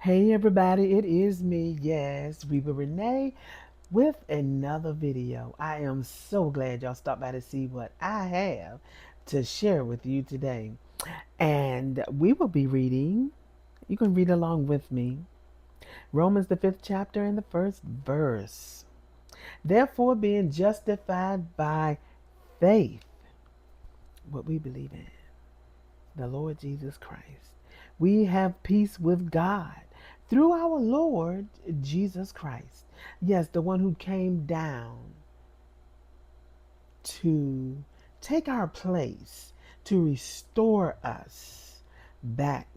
Hey everybody, it is me, yes, Reba Renee, with another video. I am so glad y'all stopped by to see what I have to share with you today. And we will be reading, you can read along with me, Romans the 5th chapter and the first verse. Therefore, being justified by faith, what we believe in, the Lord Jesus Christ, we have peace with God through our Lord Jesus Christ. Yes, the one who came down to take our place, to restore us back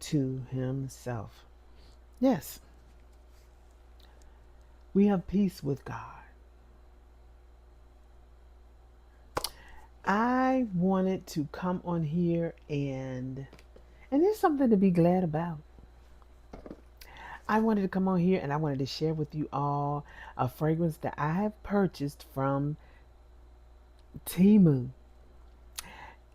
to Himself. Yes, we have peace with God. I wanted to come on here and there's something to be glad about. I wanted to come on here and I wanted to share with you all a fragrance that I have purchased from Temu.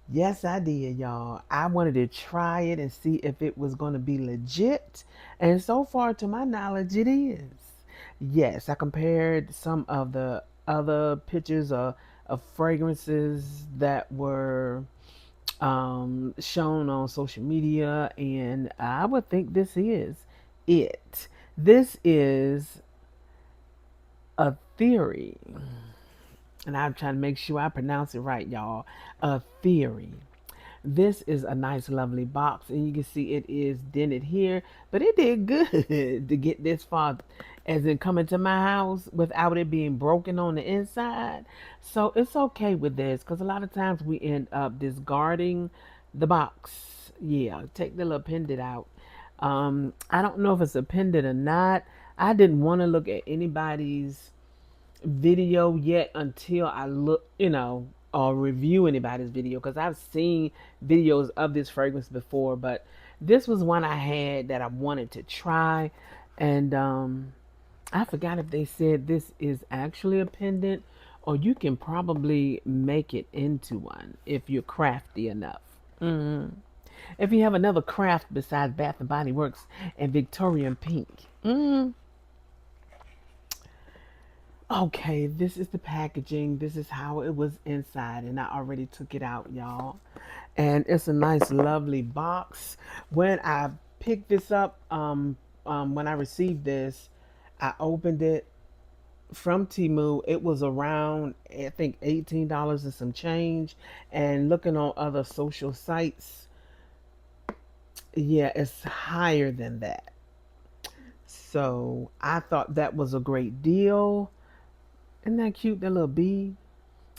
Yes, I did, y'all. I wanted to try it and see if it was going to be legit. And so far, to my knowledge, it is. Yes, I compared some of the other pictures of fragrances that were shown on social media, and I would think this is it. This is a theory, and I'm trying to make sure I pronounce it right, y'all. A theory. This is a nice, lovely box, and you can see it is dented here, but it did good to get this far, as in coming to my house without it being broken on the inside. So it's okay with this, because a lot of times we end up discarding the box. Yeah, take the little pendant out. I don't know if it's a pendant or not. I didn't want to look at anybody's video yet until I look, or review anybody's video, because I've seen videos of this fragrance before, but this was one I had that I wanted to try, and I forgot if they said this is actually a pendant, or you can probably make it into one if you're crafty enough. Mhm. If you have another craft besides Bath and Body Works and Victorian Pink. Okay, this is the packaging. This is how it was inside, and I already took it out, y'all. And it's a nice, lovely box. When I picked this up, when I received this, I opened it from Temu. It was around, I think, $18 and some change. And looking on other social sites, yeah, it's higher than that. So I thought that was a great deal. Isn't that cute, that little bee?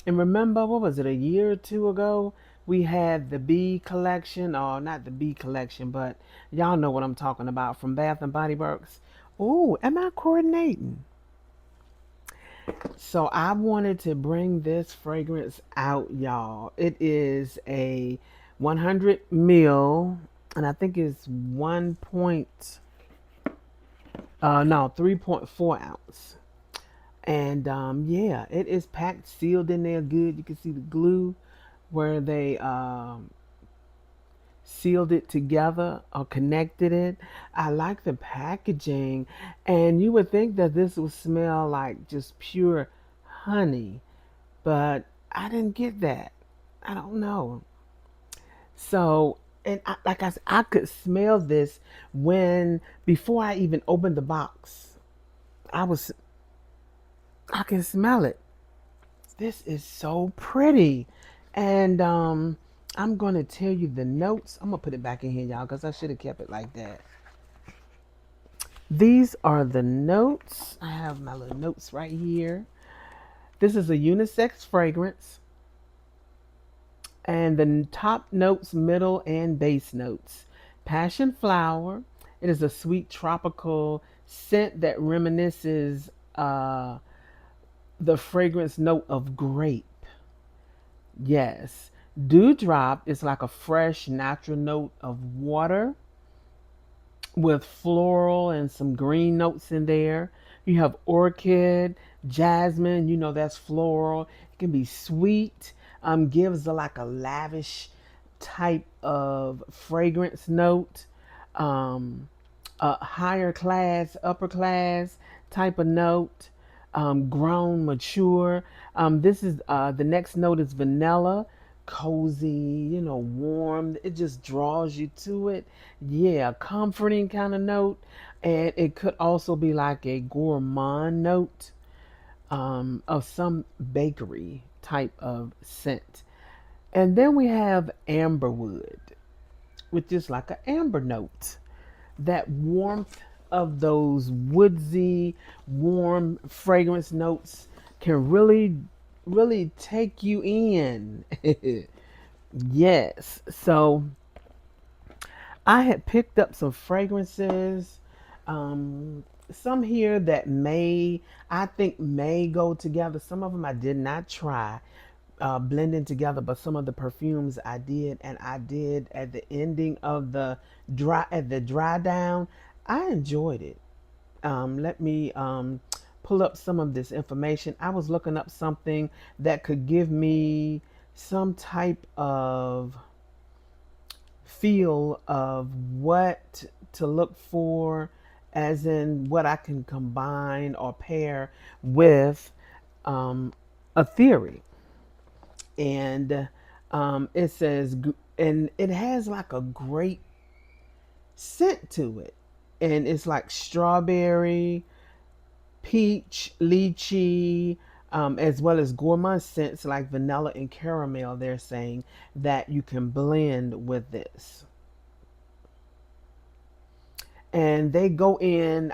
And remember, what was it, a year or two ago? We had the bee collection, or not the bee collection, but y'all know what I'm talking about, from Bath and Body Works. Oh, am I coordinating? So I wanted to bring this fragrance out, y'all. It is a 100 mil, and I think it's 3.4 ounce. And yeah, it is packed, sealed in there good. You can see the glue where they sealed it together or connected it. I like the packaging, and you would think that this would smell like just pure honey, but I didn't get that. I don't know. So, and like I said, I could smell this when before I even opened the box. I was, I can smell it. This is so pretty. And I'm going to tell you the notes. I'm going to put it back in here, y'all, because I should have kept it like that. These are the notes. I have my little notes right here. This is a unisex fragrance. And the top notes, middle, and base notes. Passion flower. It is a sweet tropical scent that reminisces the fragrance note of grape. Yes. Dewdrop is like a fresh, natural note of water with floral and some green notes in there. You have orchid, jasmine, that's floral. It can be sweet, gives like a lavish type of fragrance note. Um, a higher class, upper class type of note, grown, mature. This is the next note is vanilla, cozy, warm. It just draws you to it. Yeah, comforting kind of note. And it could also be like a gourmand note of some bakery type of scent. And then we have amberwood, which is like an amber note. That warmth of those woodsy, warm fragrance notes can really, really take you in. Yes. So I had picked up some fragrances, some here that I think may go together. Some of them I did not try blending together, but some of the perfumes I did, and I did at the ending of the dry down. I enjoyed it. Let me pull up some of this information. I was looking up something that could give me some type of feel of what to look for, as in what I can combine or pair with a theory. And it says, and it has like a great scent to it. And it's like strawberry, peach, lychee, as well as gourmand scents like vanilla and caramel. They're saying that you can blend with this. And they go in.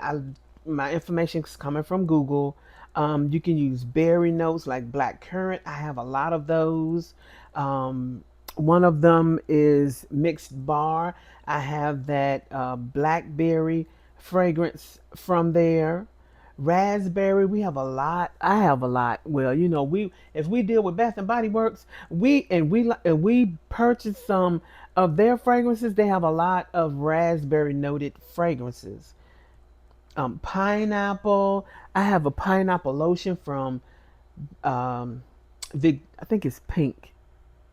My information is coming from Google. You can use berry notes like black currant. I have a lot of those. One of them is mixed bar. I have that blackberry fragrance from there. Raspberry, we have a lot. I have a lot. Well, we if we deal with Bath and Body Works, we purchase some of their fragrances. They have a lot of raspberry noted fragrances. Pineapple. I have a pineapple lotion from um, I think it's Pink,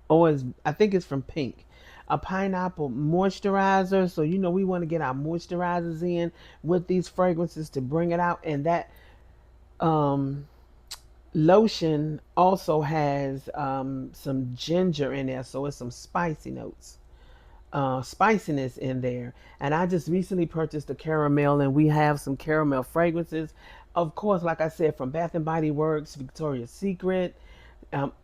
or I think it's from Pink. A pineapple moisturizer. So we want to get our moisturizers in with these fragrances to bring it out, and that um, lotion also has some ginger in there, so it's some spicy notes, spiciness in there. And I just recently purchased a caramel, and we have some caramel fragrances. Of course, like I said, from Bath and Body Works, Victoria's Secret,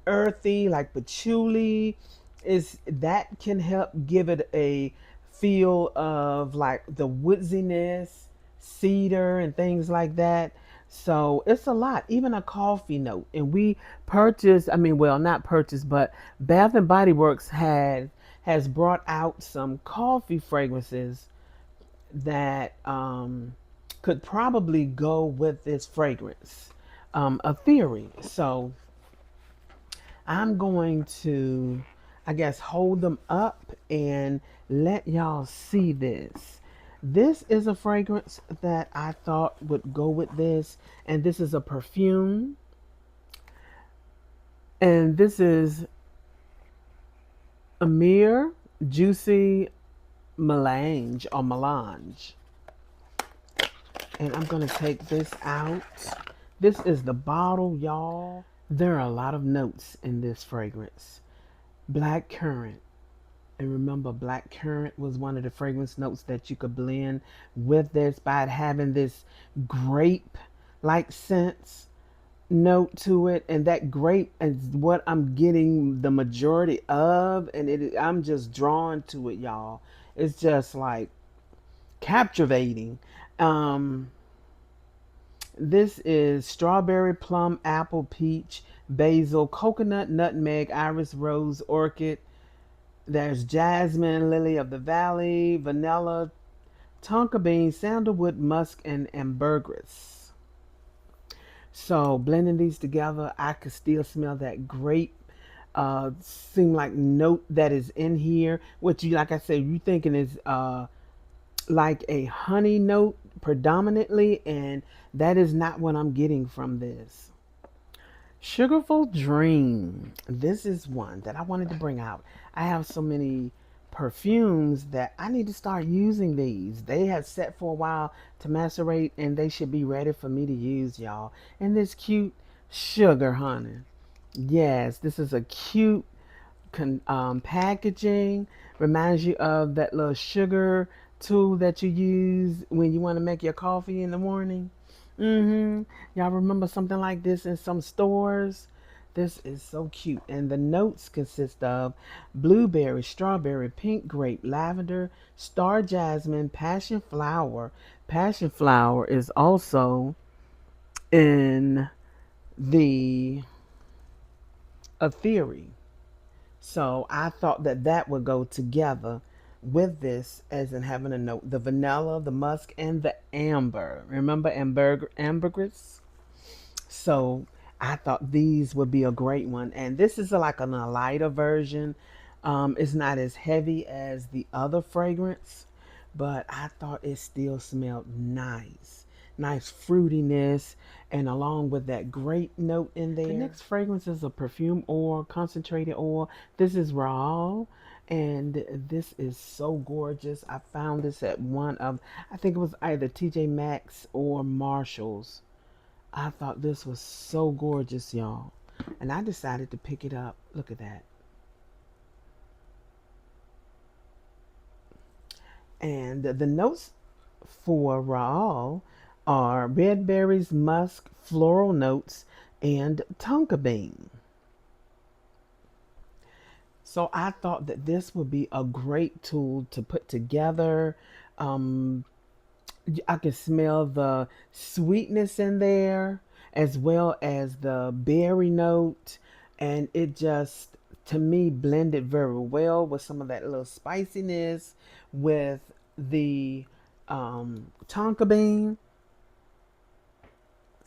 earthy like patchouli is that can help give it a feel of like the woodsiness, cedar, and things like that. So it's a lot, even a coffee note. And we purchased, I mean, well, not purchased, but Bath and Body Works has brought out some coffee fragrances that could probably go with this fragrance, a theory. So I'm going to, I guess, hold them up and let y'all see this. This is a fragrance that I thought would go with this, and this is a perfume. And this is Amir Juicy Melange or Melange. And I'm going to take this out. This is the bottle, y'all. There are a lot of notes in this fragrance. Black currant. And remember, black currant was one of the fragrance notes that you could blend with this by having this grape like scents note to it. And that grape is what I'm getting the majority of. And I'm just drawn to it, y'all. It's just like captivating. Um, this is strawberry, plum, apple, peach, basil, coconut, nutmeg, iris, rose, orchid. There's jasmine, lily of the valley, vanilla, tonka bean, sandalwood, musk, and ambergris. So blending these together, I could still smell that grape. Seem like note that is in here, which you, like I said, you thinking is like a honey note predominantly, and that is not what I'm getting from this. Sugarful Dream. This is one that I wanted to bring out. I have so many perfumes that I need to start using these. They have set for a while to macerate and they should be ready for me to use, y'all. And this cute sugar, honey. Yes, this is a cute packaging. Reminds you of that little sugar tool that you use when you want to make your coffee in the morning. Y'all remember something like this in some stores? This is so cute. And the notes consist of blueberry, strawberry, pink grape, lavender, star jasmine, passion flower. Passion flower is also in the Atheeri. So I thought that that would go together with this as in having a note. The vanilla, the musk, and the amber. Remember ambergris? So I thought these would be a great one. And this is like a lighter version. It's not as heavy as the other fragrance, but I thought it still smelled nice. Nice fruitiness, and along with that grape note in there. The next fragrance is a perfume oil, concentrated oil. This is raw, and this is so gorgeous. I found this at one of, I think it was either TJ Maxx or Marshall's. I thought this was so gorgeous, y'all. And I decided to pick it up. Look at that. And the notes for Raal are red berries, musk, floral notes, and tonka bean. So I thought that this would be a great tool to put together. Um, I can smell the sweetness in there as well as the berry note. And it just, to me, blended very well with some of that little spiciness with the tonka bean.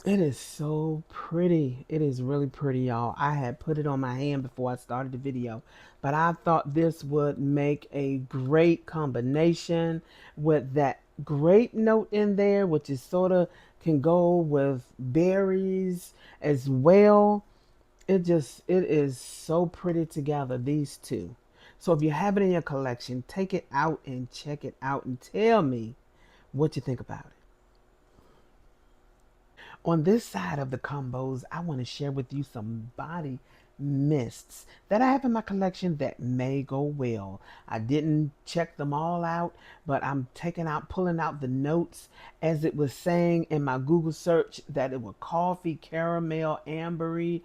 It is so pretty. It is really pretty, y'all. I had put it on my hand before I started the video, but I thought this would make a great combination with that grape note in there, which is sort of can go with berries as well. It is so pretty together, these two. So if you have it in your collection, take it out and check it out and tell me what you think about it. On this side of the combos, I want to share with you some body mists that I have in my collection that may go well. I didn't check them all out, but I'm pulling out the notes as it was saying in my Google search that it was coffee, caramel, ambery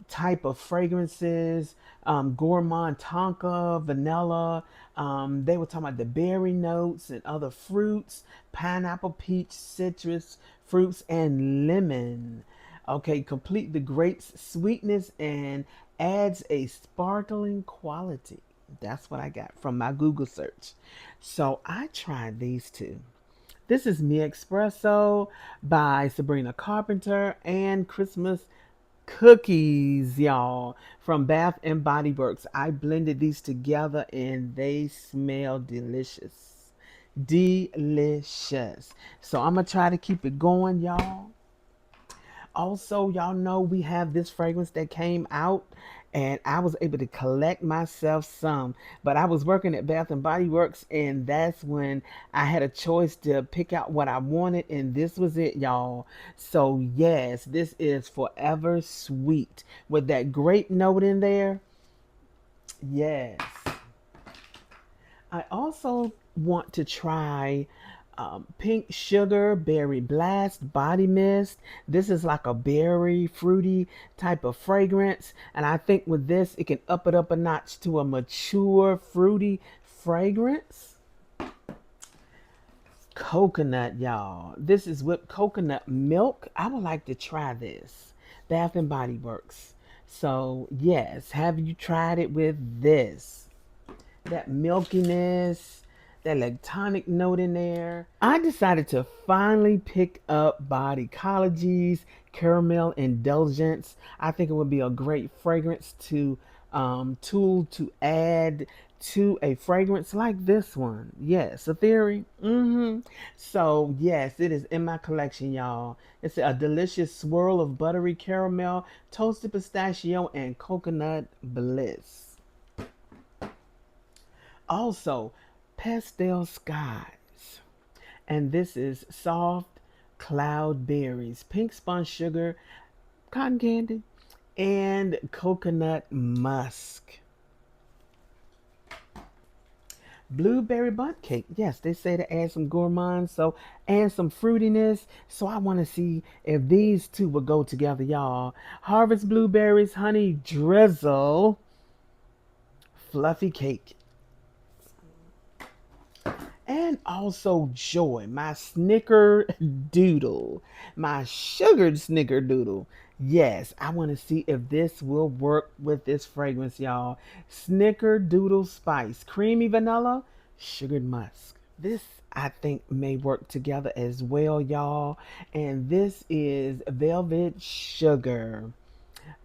type of fragrances, gourmand tonka, vanilla. They were talking about the berry notes and other fruits, pineapple, peach, citrus fruits, and lemon. Okay, complete the grapes sweetness and adds a sparkling quality. That's what I got from my Google search. So I tried these two. This is Me Espresso by Sabrina Carpenter and Christmas cookies, y'all, from Bath and Body Works. I blended these together and they smell delicious. Delicious. So I'm going to try to keep it going, y'all. Also, y'all know we have this fragrance that came out and I was able to collect myself some. But I was working at Bath and Body Works and that's when I had a choice to pick out what I wanted and this was it, y'all. So yes, this is Forever Sweet with that grape note in there. Yes. I also want to try pink sugar berry blast body mist. This is like a berry fruity type of fragrance, and I think with this it can up it up a notch to a mature fruity fragrance. Coconut, y'all. This is whipped coconut milk. I would like to try this. Bath and Body Works. So yes, have you tried it with this? That milkiness, that lactonic note in there. I decided to finally pick up Body Ecology's Caramel Indulgence. I think it would be a great fragrance to tool to add to a fragrance like this one. Yes, a theory. So yes, it is in my collection, y'all. It's a delicious swirl of buttery caramel, toasted pistachio, and coconut bliss. Also, pastel skies. And this is soft cloud berries, pink spun sugar, cotton candy, and coconut musk. Blueberry bundt cake. Yes, they say to add some gourmand, so and some fruitiness. So I want to see if these two will go together, y'all. Harvest blueberries, honey drizzle, fluffy cake. And also joy, my snickerdoodle, my sugared snickerdoodle. Yes, I want to see if this will work with this fragrance, y'all. Snickerdoodle spice, creamy vanilla, sugared musk. This I think may work together as well, y'all. And this is velvet sugar.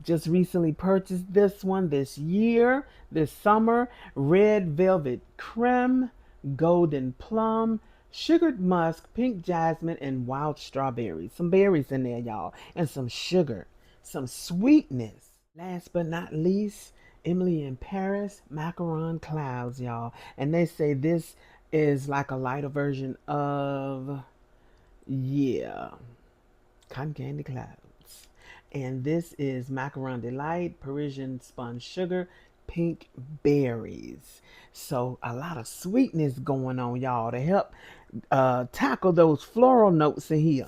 Just recently purchased this one this year, this summer. Red velvet creme, golden plum, sugared musk, pink jasmine, and wild strawberries. Some berries in there, y'all, and some sugar, some sweetness. Last but not least, Emily in Paris, macaron clouds, y'all. And they say this is like a lighter version of, yeah, cotton candy clouds. And this is macaron delight, Parisian spun sugar, pink berries. So a lot of sweetness going on, y'all, to help tackle those floral notes in here.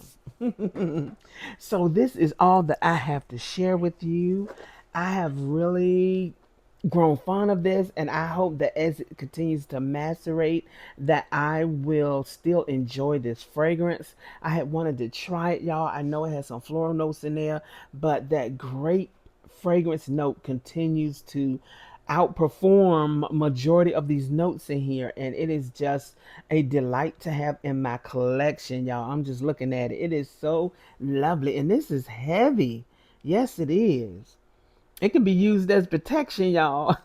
So this is all that I have to share with you. I have really grown fond of this, and I hope that as it continues to macerate that I will still enjoy this fragrance. I had wanted to try it, y'all. I know it has some floral notes in there, but that great fragrance note continues to outperform majority of these notes in here, and it is just a delight to have in my collection, y'all. I'm just looking at it. It is so lovely, and this is heavy. Yes, it is. It can be used as protection, y'all.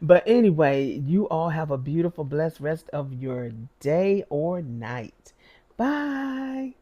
But anyway, you all have a beautiful, blessed rest of your day or night. Bye.